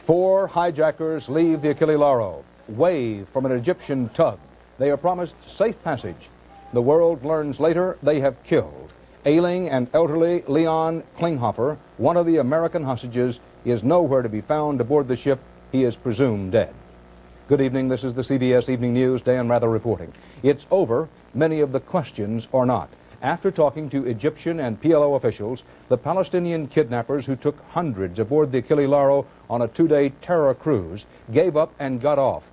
Four hijackers leave the Achille Lauro, wave from an Egyptian tug. They are promised safe passage. The world learns later they have killed ailing and elderly Leon Klinghoffer, one of the American hostages. He is nowhere to be found aboard the ship. He is presumed dead. Good evening. This is the CBS Evening News. Dan Rather reporting. It's over. Many of the questions are not. After talking to Egyptian and PLO officials, the Palestinian kidnappers who took hundreds aboard the Achille Lauro on a two-day terror cruise gave up and got off.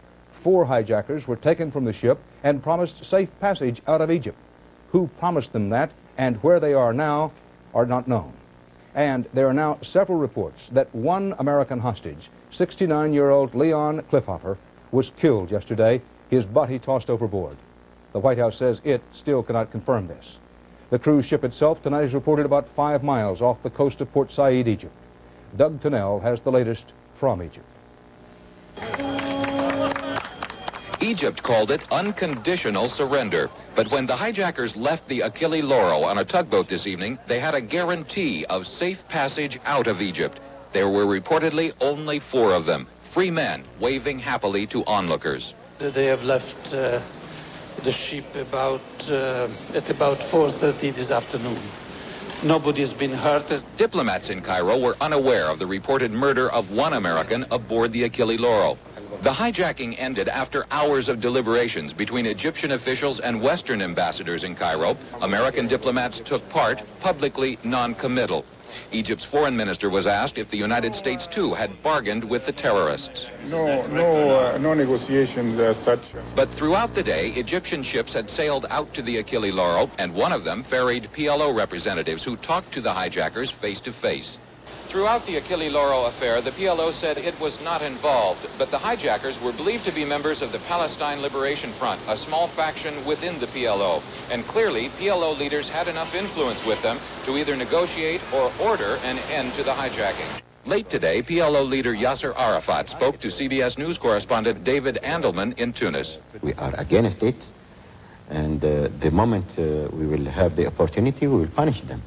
Four hijackers were taken from the ship and promised safe passage out of Egypt. Who promised them that and where they are now are not known. And there are now several reports that one American hostage, 69-year-old Leon Klinghoffer, was killed yesterday, his body tossed overboard. The White House says it still cannot confirm this. The cruise ship itself tonight is reported about 5 miles off the coast of Port Said, Egypt. Doug Tennell has the latest from Egypt. Egypt called it unconditional surrender. But when the hijackers left the Achille Lauro on a tugboat this evening, they had a guarantee of safe passage out of Egypt. There were reportedly only 4 of them, free men waving happily to onlookers. They have left the ship at about 4:30 this afternoon. Nobody has been hurt. Diplomats in Cairo were unaware of the reported murder of one American aboard the Achille Lauro. The hijacking ended after hours of deliberations between Egyptian officials and Western ambassadors in Cairo. American diplomats took part, publicly non-committal. Egypt's foreign minister was asked if the United States, too, had bargained with the terrorists. No negotiations as such. But throughout the day, Egyptian ships had sailed out to the Achille Lauro, and one of them ferried PLO representatives who talked to the hijackers face-to-face. Throughout the Achille Lauro affair, the PLO said it was not involved, but the hijackers were believed to be members of the Palestine Liberation Front, a small faction within the PLO. And clearly, PLO leaders had enough influence with them to either negotiate or order an end to the hijacking. Late today, PLO leader Yasser Arafat spoke to CBS News correspondent David Andelman in Tunis. We are against it, and the moment we will have the opportunity, we will punish them.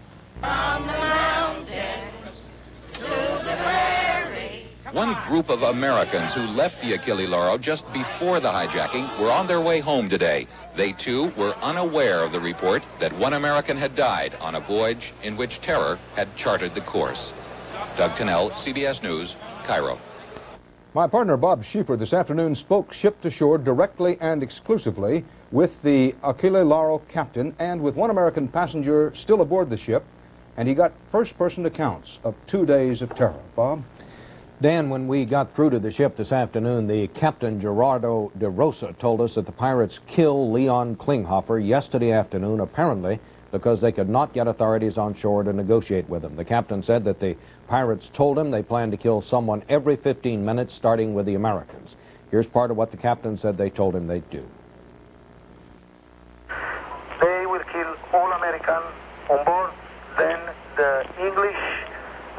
One group of Americans who left the Achille Lauro just before the hijacking were on their way home today. They, too, were unaware of the report that one American had died on a voyage in which terror had charted the course. Doug Tennell, CBS News, Cairo. My partner Bob Schieffer this afternoon spoke ship to shore directly and exclusively with the Achille Lauro captain and with one American passenger still aboard the ship, and he got first-person accounts of 2 days of terror. Bob? Dan, when we got through to the ship this afternoon, the Captain Gerardo de Rosa told us that the pirates killed Leon Klinghoffer yesterday afternoon, apparently because they could not get authorities on shore to negotiate with him. The captain said that the pirates told him they planned to kill someone every 15 minutes, starting with the Americans. Here's part of what the captain said they told him they'd do. They will kill all Americans on board, then the English,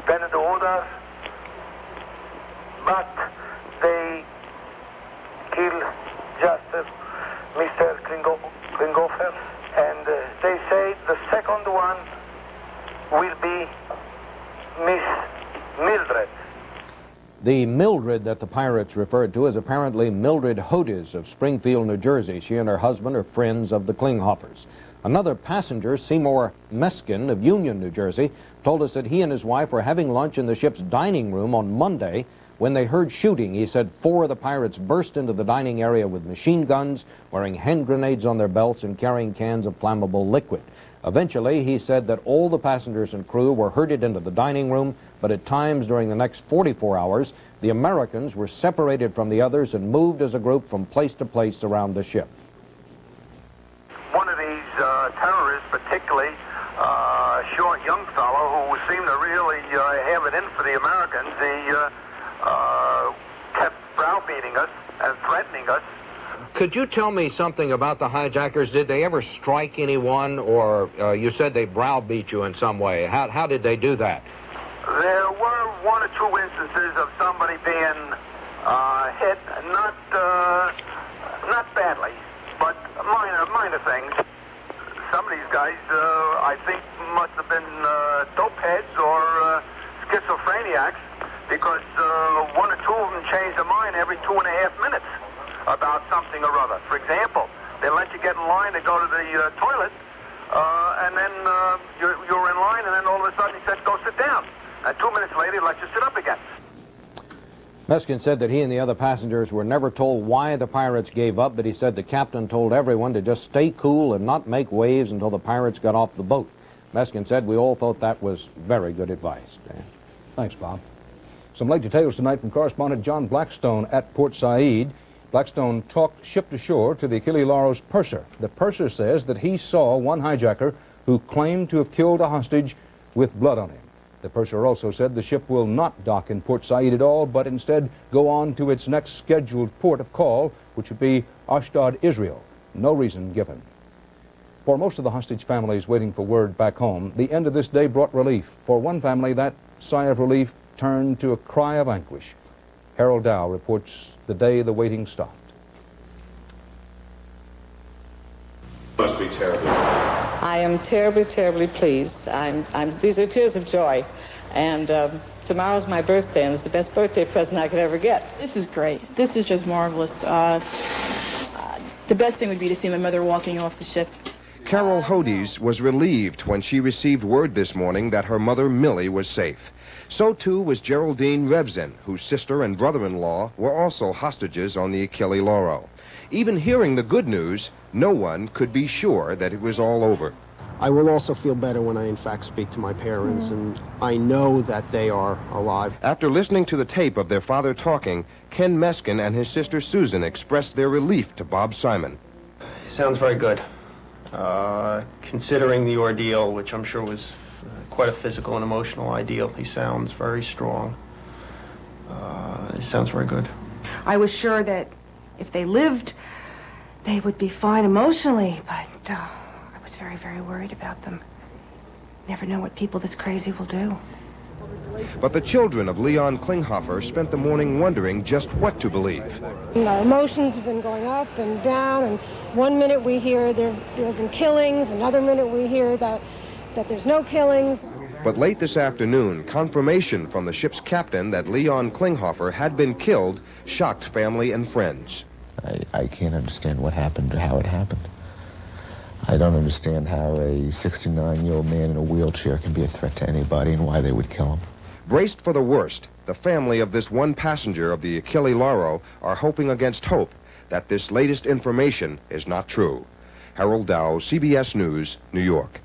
then the others. But they kill just Mr. Klinghoffer, and they say the second one will be Miss Mildred. The Mildred that the pirates referred to is apparently Mildred Hodes of Springfield, New Jersey. She and her husband are friends of the Klinghoffers. Another passenger, Seymour Meskin of Union, New Jersey, told us that he and his wife were having lunch in the ship's dining room on Monday when they heard shooting. He said 4 of the pirates burst into the dining area with machine guns, wearing hand grenades on their belts and carrying cans of flammable liquid. Eventually, he said that all the passengers and crew were herded into the dining room, but at times during the next 44 hours, the Americans were separated from the others and moved as a group from place to place around the ship. One of these terrorists, particularly a short young fellow who seemed to really have it in for the Americans, he kept browbeating us and threatening us. Could you tell me something about the hijackers? Did they ever strike anyone, or you said they browbeat you in some way? How did they do that? There were 1 or 2 instances of somebody being hit, not badly, but minor things. Some of these guys, I think, must have been dope heads or schizophreniacs, because one or two of them change their mind every 2.5 minutes about something or other. For example, they let you get in line to go to the toilet, and then you're in line, and then all of a sudden he says, go sit down. And 2 minutes later, he lets you sit up again. Meskin said that he and the other passengers were never told why the pirates gave up, but he said the captain told everyone to just stay cool and not make waves until the pirates got off the boat. Meskin said we all thought that was very good advice. Dan. Thanks, Bob. Some late details tonight from correspondent John Blackstone at Port Said. Blackstone talked ship to shore to the Achille Lauro's purser. The purser says that he saw one hijacker who claimed to have killed a hostage with blood on him. The purser also said the ship will not dock in Port Said at all, but instead go on to its next scheduled port of call, which would be Ashdod, Israel. No reason given. For most of the hostage families waiting for word back home, the end of this day brought relief. For one family, that sigh of relief turned to a cry of anguish. Harold Dow reports the day the waiting stopped. Must be terrible. I am terribly, terribly pleased. These are tears of joy. And tomorrow's my birthday, and it's the best birthday present I could ever get. This is great. This is just marvelous. The best thing would be to see my mother walking off the ship. Carol Hodes was relieved when she received word this morning that her mother, Millie, was safe. So, too, was Geraldine Revzin, whose sister and brother-in-law were also hostages on the Achille Lauro. Even hearing the good news, no one could be sure that it was all over. I will also feel better when I, in fact, speak to my parents, and I know that they are alive. After listening to the tape of their father talking, Ken Meskin and his sister Susan expressed their relief to Bob Simon. Sounds very good. Considering the ordeal, which I'm sure was quite a physical and emotional ordeal, he sounds very strong. It sounds very good. I was sure that if they lived, they would be fine emotionally, but I was very, very worried about them. Never know what people this crazy will do. But the children of Leon Klinghoffer spent the morning wondering just what to believe. Our emotions have been going up and down, and one minute we hear there have been killings, another minute we hear that there's no killings. But late this afternoon, confirmation from the ship's captain that Leon Klinghoffer had been killed shocked family and friends. I can't understand what happened or how it happened. I don't understand how a 69-year-old man in a wheelchair can be a threat to anybody and why they would kill him. Braced for the worst, the family of this one passenger of the Achille Lauro are hoping against hope that this latest information is not true. Harold Dow, CBS News, New York.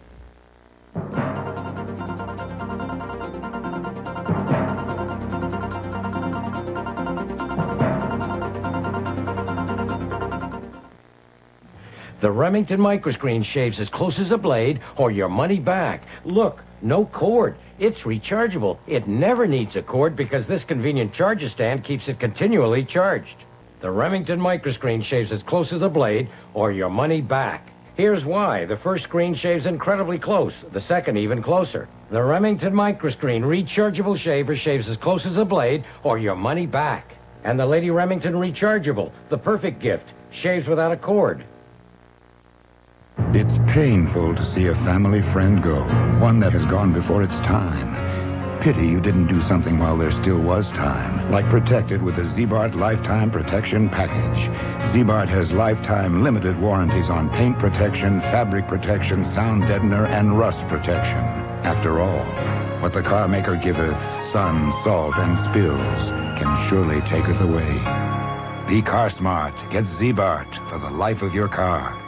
The Remington microscreen shaves as close as a blade or your money back. Look, no cord. It's rechargeable. It never needs a cord because this convenient charger stand keeps it continually charged. The Remington microscreen shaves as close as a blade or your money back. Here's why. The first screen shaves incredibly close, the second even closer. The Remington microscreen rechargeable shaver shaves as close as a blade or your money back. And the Lady Remington rechargeable, the perfect gift, shaves without a cord. It's painful to see a family friend go, one that has gone before its time. Pity you didn't do something while there still was time, like protect it with a Ziebart Lifetime Protection Package. Ziebart has lifetime limited warranties on paint protection, fabric protection, sound deadener, and rust protection. After all, what the car maker giveth, sun, salt, and spills, can surely taketh away. Be car smart. Get Ziebart for the life of your car.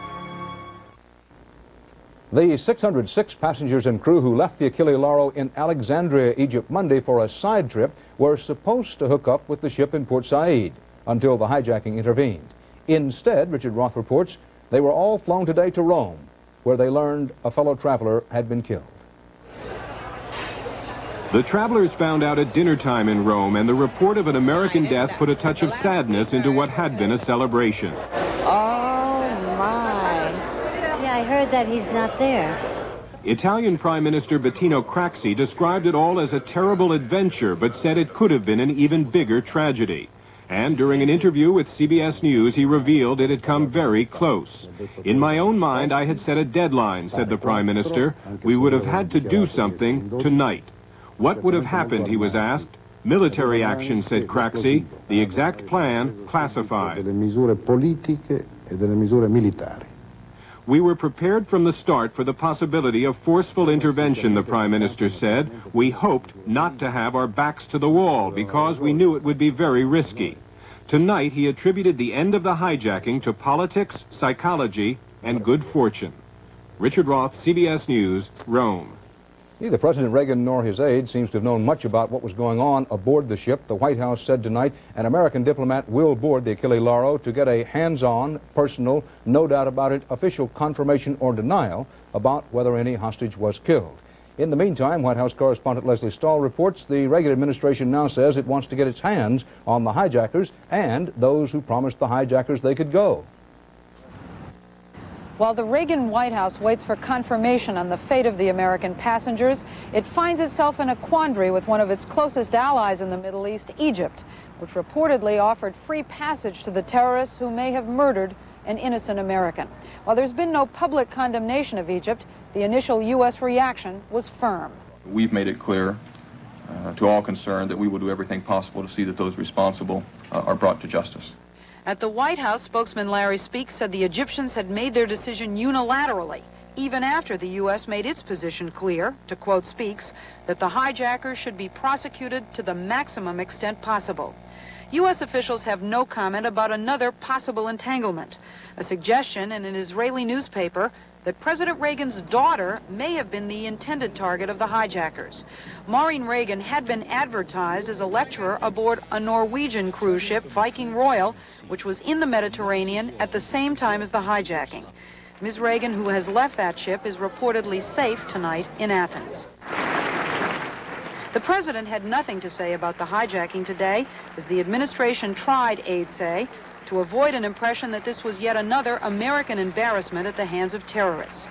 The 606 passengers and crew who left the Achille Lauro in Alexandria, Egypt Monday for a side trip were supposed to hook up with the ship in Port Said until the hijacking intervened. Instead, Richard Roth reports, they were all flown today to Rome, where they learned a fellow traveler had been killed. The travelers found out at dinner time in Rome, and the report of an American death put a touch of sadness into what had been a celebration. I heard that he's not there. Italian Prime Minister Bettino Craxi described it all as a terrible adventure, but said it could have been an even bigger tragedy. And during an interview with CBS News, he revealed it had come very close. In my own mind, I had set a deadline, said the Prime Minister. We would have had to do something tonight. What would have happened, he was asked. Military action, said Craxi. The exact plan, classified. We were prepared from the start for the possibility of forceful intervention, the Prime Minister said. We hoped not to have our backs to the wall because we knew it would be very risky. Tonight, he attributed the end of the hijacking to politics, psychology, and good fortune. Richard Roth, CBS News, Rome. Neither President Reagan nor his aides seems to have known much about what was going on aboard the ship. The White House said tonight an American diplomat will board the Achille Lauro to get a hands-on, personal, no doubt about it, official confirmation or denial about whether any hostage was killed. In the meantime, White House correspondent Leslie Stahl reports the Reagan administration now says it wants to get its hands on the hijackers and those who promised the hijackers they could go. While the Reagan White House waits for confirmation on the fate of the American passengers, it finds itself in a quandary with one of its closest allies in the Middle East, Egypt, which reportedly offered free passage to the terrorists who may have murdered an innocent American. While there's been no public condemnation of Egypt, the initial U.S. reaction was firm. We've made it clear to all concerned that we will do everything possible to see that those responsible are brought to justice. At the White House, spokesman Larry Speakes said the Egyptians had made their decision unilaterally, even after the U.S. made its position clear, to quote Speakes, that the hijackers should be prosecuted to the maximum extent possible. U.S. officials have no comment about another possible entanglement, a suggestion in an Israeli newspaper that President Reagan's daughter may have been the intended target of the hijackers. Maureen Reagan had been advertised as a lecturer aboard a Norwegian cruise ship, Viking Royal, which was in the Mediterranean at the same time as the hijacking. Ms. Reagan, who has left that ship, is reportedly safe tonight in Athens. The president had nothing to say about the hijacking today, as the administration tried, aides say, to avoid an impression that this was yet another American embarrassment at the hands of terrorists.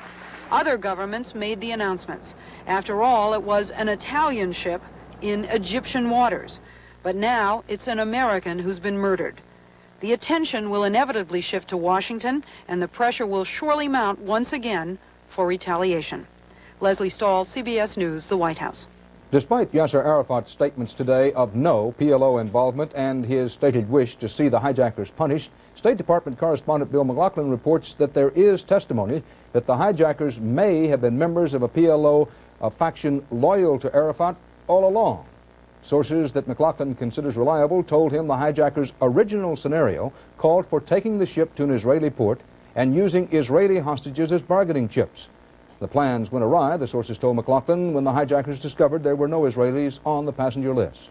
Other governments made the announcements. After all, it was an Italian ship in Egyptian waters. But now it's an American who's been murdered. The attention will inevitably shift to Washington, and the pressure will surely mount once again for retaliation. Leslie Stahl, CBS News, the White House. Despite Yasser Arafat's statements today of no PLO involvement and his stated wish to see the hijackers punished, State Department correspondent Bill McLaughlin reports that there is testimony that the hijackers may have been members of a PLO faction loyal to Arafat all along. Sources that McLaughlin considers reliable told him the hijackers' original scenario called for taking the ship to an Israeli port and using Israeli hostages as bargaining chips. The plans went awry, the sources told McLaughlin, when the hijackers discovered there were no Israelis on the passenger list.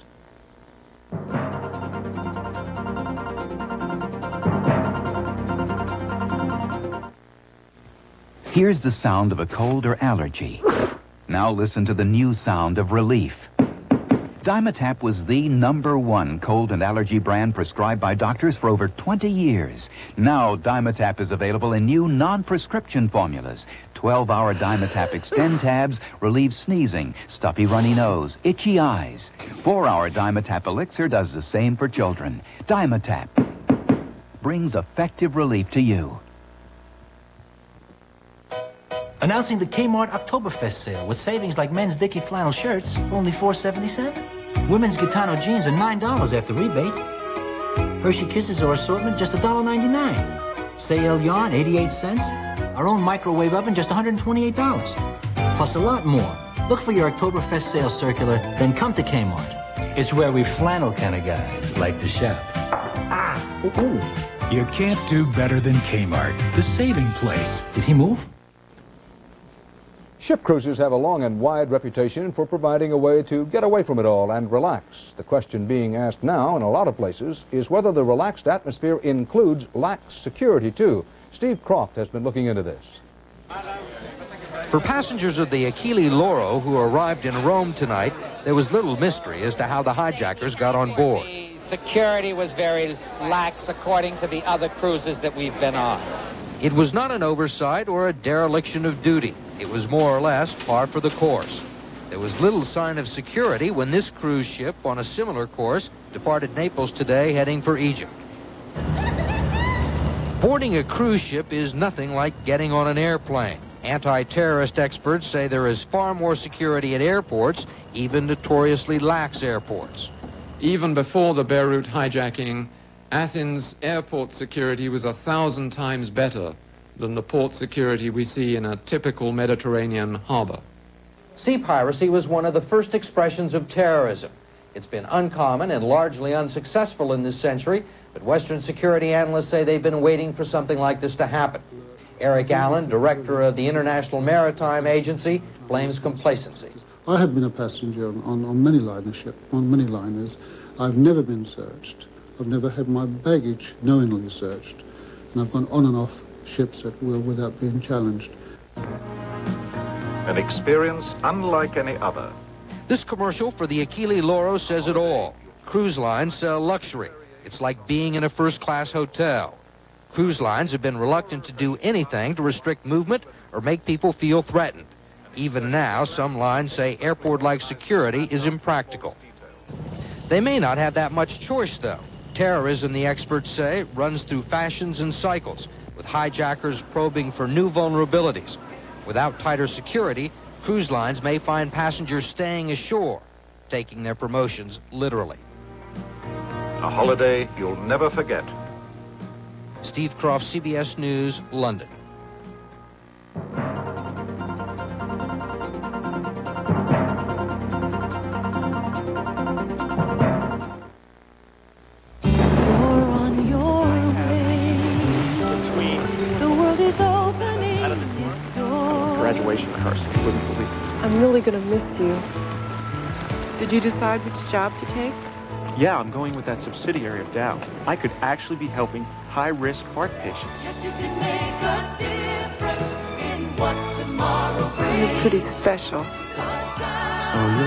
Here's the sound of a cold or allergy. Now listen to the new sound of relief. Dimetap was the #1 cold and allergy brand prescribed by doctors for over 20 years. Now Dimetap is available in new non-prescription formulas. 12-hour Dimetap Extend tabs relieve sneezing, stuffy runny nose, itchy eyes. 4-hour Dimetap Elixir does the same for children. Dimetap brings effective relief to you. Announcing the Kmart Oktoberfest sale with savings like men's Dickie flannel shirts, only $4.77. Women's Gitano jeans are $9 after rebate. Hershey Kisses or assortment, just $1.99. Sayel yarn, 88 cents. Our own microwave oven, just $128. Plus a lot more. Look for your Oktoberfest sale circular, then come to Kmart. It's where we flannel kind of guys like to shop. You can't do better than Kmart, the saving place. Did he move? Ship cruises have a long and wide reputation for providing a way to get away from it all and relax. The question being asked now in a lot of places is whether the relaxed atmosphere includes lax security too. Steve Croft has been looking into this. For passengers of the Achille Lauro who arrived in Rome tonight, there was little mystery as to how the hijackers got on board. Security was very lax according to the other cruises that we've been on. It was not an oversight or a dereliction of duty. It was more or less par for the course. There was little sign of security when this cruise ship on a similar course departed Naples today heading for Egypt. Boarding a cruise ship is nothing like getting on an airplane. Anti-terrorist experts say there is far more security at airports, even notoriously lax airports. Even before the Beirut hijacking, Athens airport security was 1,000 times better than the port security we see in a typical Mediterranean harbor. Sea piracy was one of the first expressions of terrorism. It's been uncommon and largely unsuccessful in this century, but Western security analysts say they've been waiting for something like this to happen. Eric Allen, director of the International Maritime Agency, blames complacency. I have been a passenger on many liners. I've never been searched. I've never had my baggage knowingly searched. And I've gone on and off ships at will without being challenged. An experience unlike any other. This commercial for the Achille Lauro says it all. Cruise lines sell luxury. It's like being in a first-class hotel. Cruise lines have been reluctant to do anything to restrict movement or make people feel threatened. Even now, some lines say airport-like security is impractical. They may not have that much choice, though. Terrorism, the experts say, runs through fashions and cycles, with hijackers probing for new vulnerabilities. Without tighter security, cruise lines may find passengers staying ashore, taking their promotions literally. A holiday you'll never forget. Steve Croft, CBS News, London. Graduation rehearsal. Wouldn't believe it. I'm really going to miss you. Did you decide which job to take? Yeah, I'm going with that subsidiary of Dow. I could actually be helping high-risk heart patients. Yes, you can make a difference in what tomorrow brings. You're pretty special. So are you.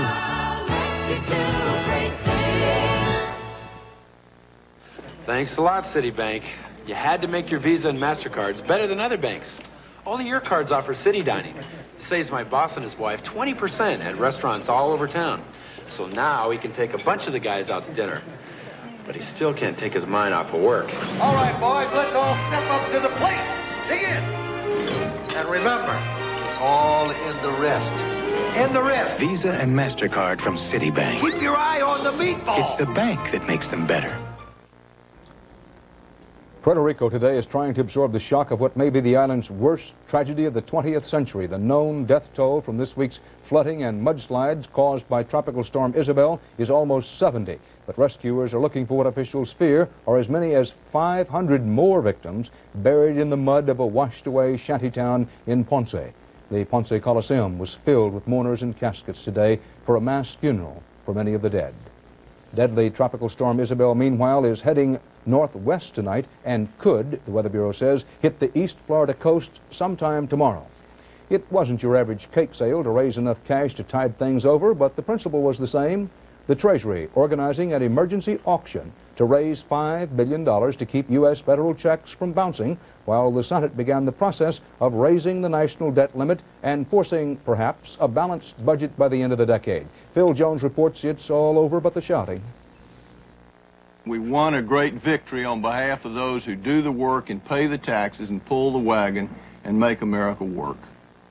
Thanks a lot, Citibank. You had to make your Visa and MasterCards better than other banks. Only your cards offer city dining. Saves my boss and his wife 20% at restaurants all over town. So now he can take a bunch of the guys out to dinner. But he still can't take his mind off of work. All right, boys, let's all step up to the plate. Dig in. And remember, it's all in the wrist. In the wrist. Visa and MasterCard from Citibank. Keep your eye on the meatball. It's the bank that makes them better. Puerto Rico today is trying to absorb the shock of what may be the island's worst tragedy of the 20th century. The known death toll from this week's flooding and mudslides caused by Tropical Storm Isabel is almost 70. But rescuers are looking for what officials fear are as many as 500 more victims buried in the mud of a washed-away shantytown in Ponce. The Ponce Coliseum was filled with mourners and caskets today for a mass funeral for many of the dead. Deadly Tropical Storm Isabel, meanwhile, is heading northwest tonight and could, the Weather Bureau says, hit the East Florida coast sometime tomorrow. It wasn't your average cake sale to raise enough cash to tide things over, but the principle was the same. The Treasury organizing an emergency auction to raise $5 billion to keep U.S. federal checks from bouncing, while the Senate began the process of raising the national debt limit and forcing, perhaps, a balanced budget by the end of the decade. Phil Jones reports it's all over but the shouting. We won a great victory on behalf of those who do the work and pay the taxes and pull the wagon and make America work.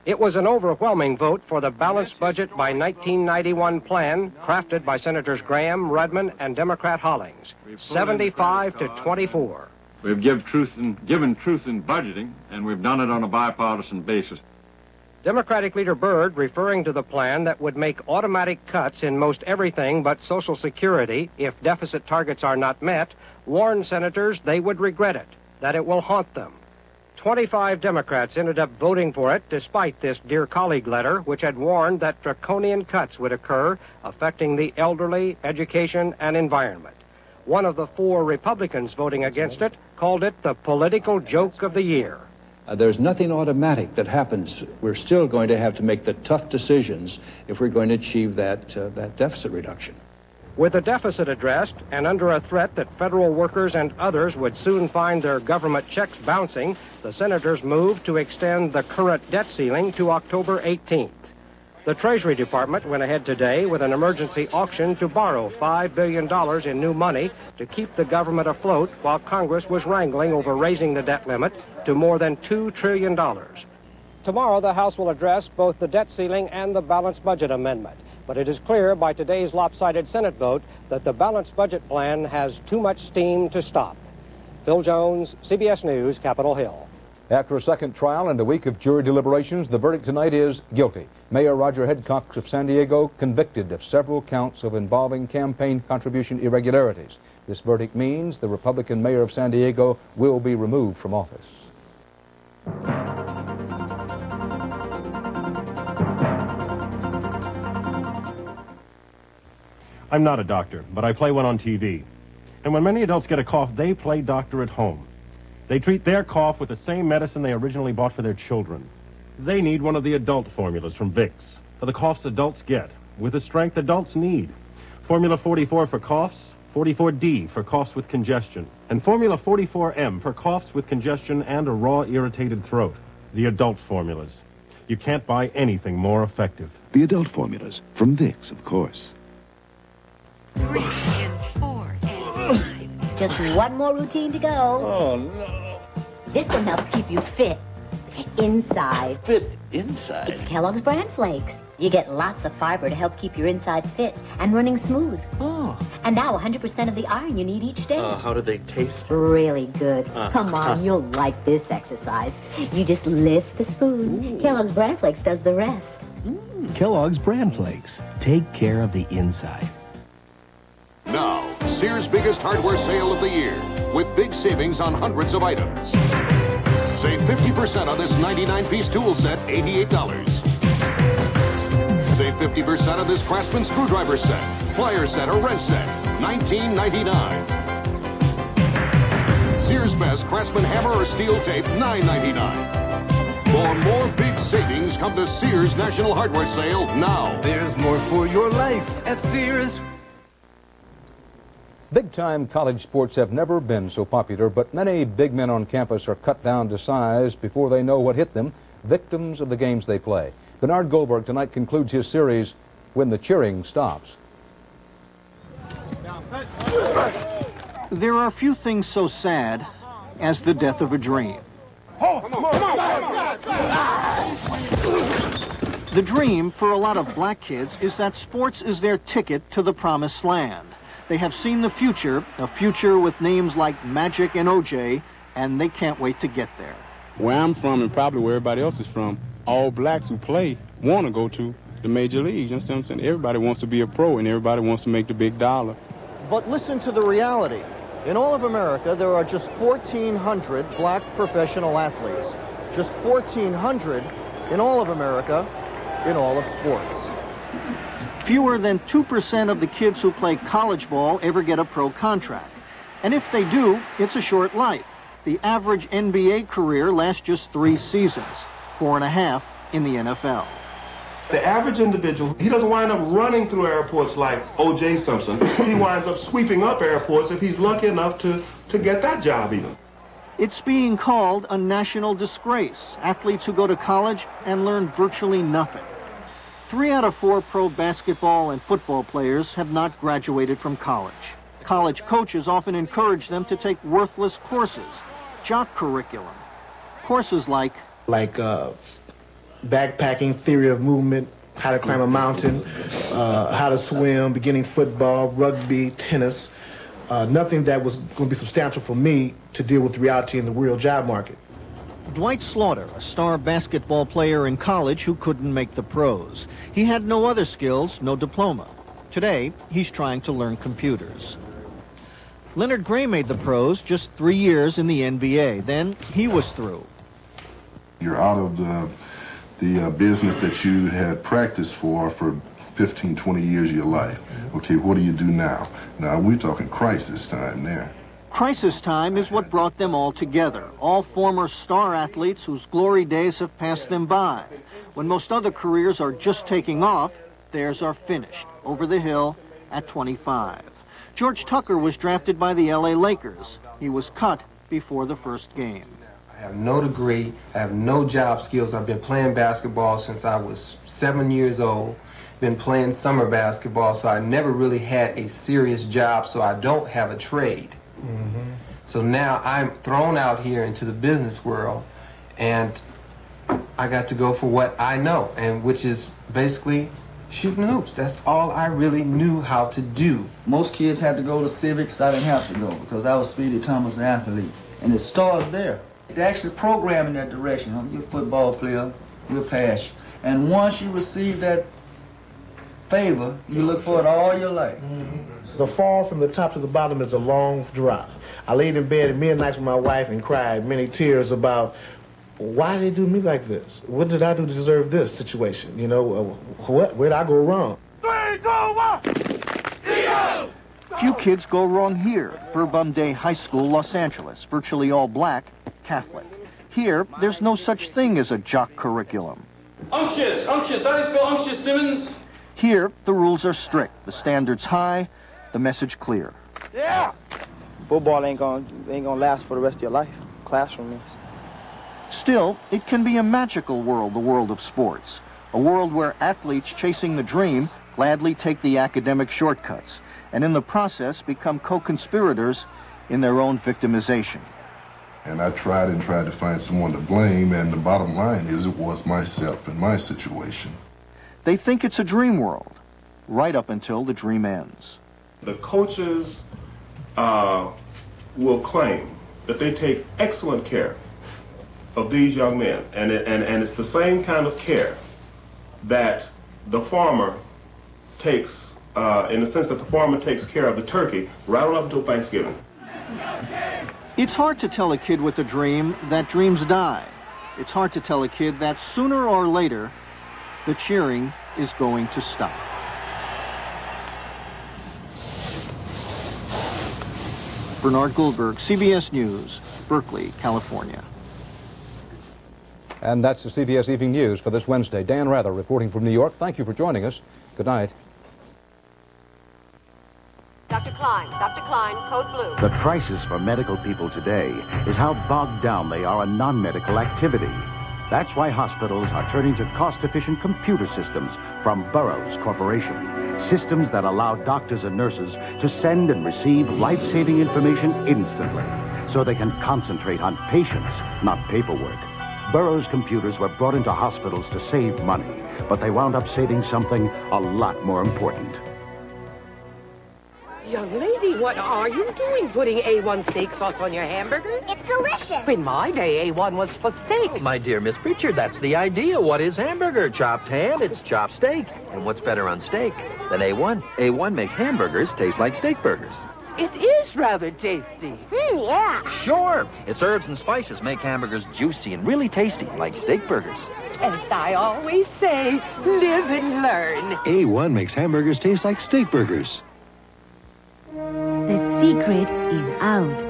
It was an overwhelming vote for the balanced budget by 1991 plan crafted by Senators Graham, Rudman, and Democrat Hollings, 75 to 24. We've given truth in budgeting, and we've done it on a bipartisan basis. Democratic leader Byrd, referring to the plan that would make automatic cuts in most everything but Social Security if deficit targets are not met, warned senators they would regret it, that it will haunt them. 25 Democrats ended up voting for it despite this Dear Colleague letter, which had warned that draconian cuts would occur affecting the elderly, education, and environment. One of the 4 Republicans voting against it called it the political joke of the year. There's nothing automatic that happens. We're still going to have to make the tough decisions if we're going to achieve that deficit reduction. With the deficit addressed and under a threat that federal workers and others would soon find their government checks bouncing, the senators moved to extend the current debt ceiling to October 18th. The Treasury Department went ahead today with an emergency auction to borrow $5 billion in new money to keep the government afloat while Congress was wrangling over raising the debt limit to more than $2 trillion. Tomorrow, the House will address both the debt ceiling and the balanced budget amendment. But it is clear by today's lopsided Senate vote that the balanced budget plan has too much steam to stop. Phil Jones, CBS News, Capitol Hill. After a second trial and a week of jury deliberations, the verdict tonight is guilty. Mayor Roger Hedcox of San Diego convicted of several counts of involving campaign contribution irregularities. This verdict means the Republican mayor of San Diego will be removed from office. I'm not a doctor, but I play one on TV. And when many adults get a cough, they play doctor at home. They treat their cough with the same medicine they originally bought for their children. They need one of the adult formulas from Vicks for the coughs adults get, with the strength adults need. Formula 44 for coughs, 44D for coughs with congestion, and Formula 44M for coughs with congestion and a raw, irritated throat. The adult formulas. You can't buy anything more effective. The adult formulas from Vicks, of course. 3 and 4 and 5. Just one more routine to go. Oh, no. This one helps keep you fit inside. Fit inside? It's Kellogg's Bran Flakes. You get lots of fiber to help keep your insides fit and running smooth. Oh. And now 100% of the iron you need each day. How do they taste? Really good. Come on, you'll like this exercise. You just lift the spoon. Kellogg's Bran Flakes does the rest. Kellogg's Bran Flakes. Take care of the inside. Now, Sears' biggest hardware sale of the year, with big savings on hundreds of items. Save 50% on this 99-piece tool set, $88. Save 50% on this Craftsman screwdriver set, plier set, or wrench set, $19.99. Sears' best Craftsman hammer or steel tape, $9.99. For more big savings, come to Sears National Hardware Sale now. There's more for your life at Sears. Big-time college sports have never been so popular, but many big men on campus are cut down to size before they know what hit them, victims of the games they play. Bernard Goldberg tonight concludes his series, When the Cheering Stops. There are few things so sad as the death of a dream. The dream for a lot of black kids is that sports is their ticket to the promised land. They have seen the future, a future with names like Magic and OJ, and they can't wait to get there. Where I'm from and probably where everybody else is from, all blacks who play want to go to the major leagues. You understand what I'm saying? Everybody wants to be a pro and everybody wants to make the big dollar. But listen to the reality. In all of America, there are just 1,400 black professional athletes. Just 1,400 in all of America, in all of sports. Fewer than 2% of the kids who play college ball ever get a pro contract. And if they do, it's a short life. The average NBA career lasts just 3 seasons, 4.5 in the NFL. The average individual, he doesn't wind up running through airports like O.J. Simpson. He winds up sweeping up airports if he's lucky enough to get that job even. It's being called a national disgrace. Athletes who go to college and learn virtually nothing. 3 out of 4 pro basketball and football players have not graduated from college. College coaches often encourage them to take worthless courses, jock curriculum. Courses like backpacking, theory of movement, how to climb a mountain, how to swim, beginning football, rugby, tennis. Nothing that was going to be substantial for me to deal with reality in the real job market. Dwight Slaughter, a star basketball player in college who couldn't make the pros. He had no other skills, no diploma. Today, he's trying to learn computers. Leonard Gray made the pros just 3 years in the NBA. Then he was through. You're out of the business that you had practiced for 15, 20 years of your life. Okay, what do you do now? Now, we're talking crisis time there. Crisis time is what brought them all together. All former star athletes whose glory days have passed them by. When most other careers are just taking off, theirs are finished, over the hill at 25. George Tucker was drafted by the LA Lakers. He was cut before the first game. I have no degree, I have no job skills. I've been playing basketball since I was 7 years old. Been playing summer basketball, so I never really had a serious job, so I don't have a trade. So now I'm thrown out here into the business world, and I got to go for what I know, and which is basically shooting hoops. That's all I really knew how to do. Most kids had to go to civics. I didn't have to go because I was Speedy Thomas athlete. And it starts there. They actually program in that direction. You're a football player, you'll pass. And once you receive that favor, you look for it all your life. The fall from the top to the bottom is a long drop. I laid in bed at midnight with my wife and cried many tears about why did they do me like this? What did I do to deserve this situation? You know, where did I go wrong? 3, 2, 1! Few kids go wrong here. Bourbon High School, Los Angeles, virtually all black, Catholic. Here, there's no such thing as a jock curriculum. Unctuous, how do you spell unctuous, Simmons? Here, the rules are strict, the standards high, the message clear. Yeah! Football ain't gonna last for the rest of your life. Classroom is. Still, it can be a magical world, the world of sports. A world where athletes chasing the dream gladly take the academic shortcuts, and in the process become co-conspirators in their own victimization. And I tried to find someone to blame, and the bottom line is it was myself and my situation. They think it's a dream world, right up until the dream ends. The coaches will claim that they take excellent care of these young men, and it's the same kind of care that the farmer takes, in the sense that the farmer takes care of the turkey right on up until Thanksgiving. It's hard to tell a kid with a dream that dreams die. It's hard to tell a kid that sooner or later, the cheering is going to stop. Bernard Goldberg, CBS News, Berkeley, California. And that's the CBS Evening News for this Wednesday. Dan Rather reporting from New York. Thank you for joining us. Good night. Dr. Klein, code blue. The crisis for medical people today is how bogged down they are on non-medical activity. That's why hospitals are turning to cost-efficient computer systems from Burroughs Corporation. Systems that allow doctors and nurses to send and receive life-saving information instantly, so they can concentrate on patients, not paperwork. Burroughs computers were brought into hospitals to save money, but they wound up saving something a lot more important. Young lady, what are you doing putting A1 steak sauce on your hamburger? It's delicious. In my day, A1 was for steak. Oh, my dear Miss Pritchard, that's the idea. What is hamburger? Chopped ham, it's chopped steak. And what's better on steak than A1? A1 makes hamburgers taste like steak burgers. It is rather tasty. Yeah. Sure. Its herbs and spices make hamburgers juicy and really tasty, like steak burgers. As I always say, live and learn. A1 makes hamburgers taste like steak burgers. The secret is out.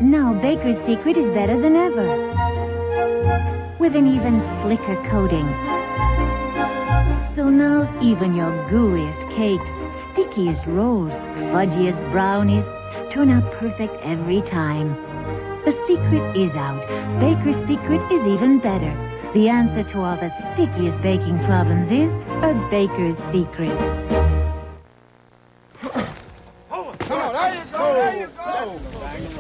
Now Baker's Secret is better than ever, with an even slicker coating. So now even your gooeyest cakes, stickiest rolls, fudgiest brownies turn out perfect every time. The secret is out. Baker's Secret is even better. The answer to all the stickiest baking problems is a Baker's Secret. Come on, there you go, there you go.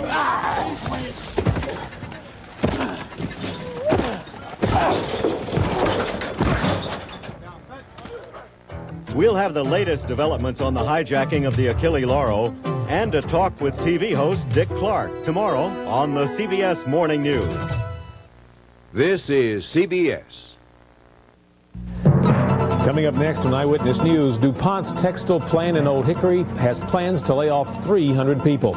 We'll have the latest developments on the hijacking of the Achille Lauro and a talk with TV host Dick Clark tomorrow on the CBS Morning News. This is CBS. Coming up next on Eyewitness News, DuPont's textile plant in Old Hickory has plans to lay off 300 people.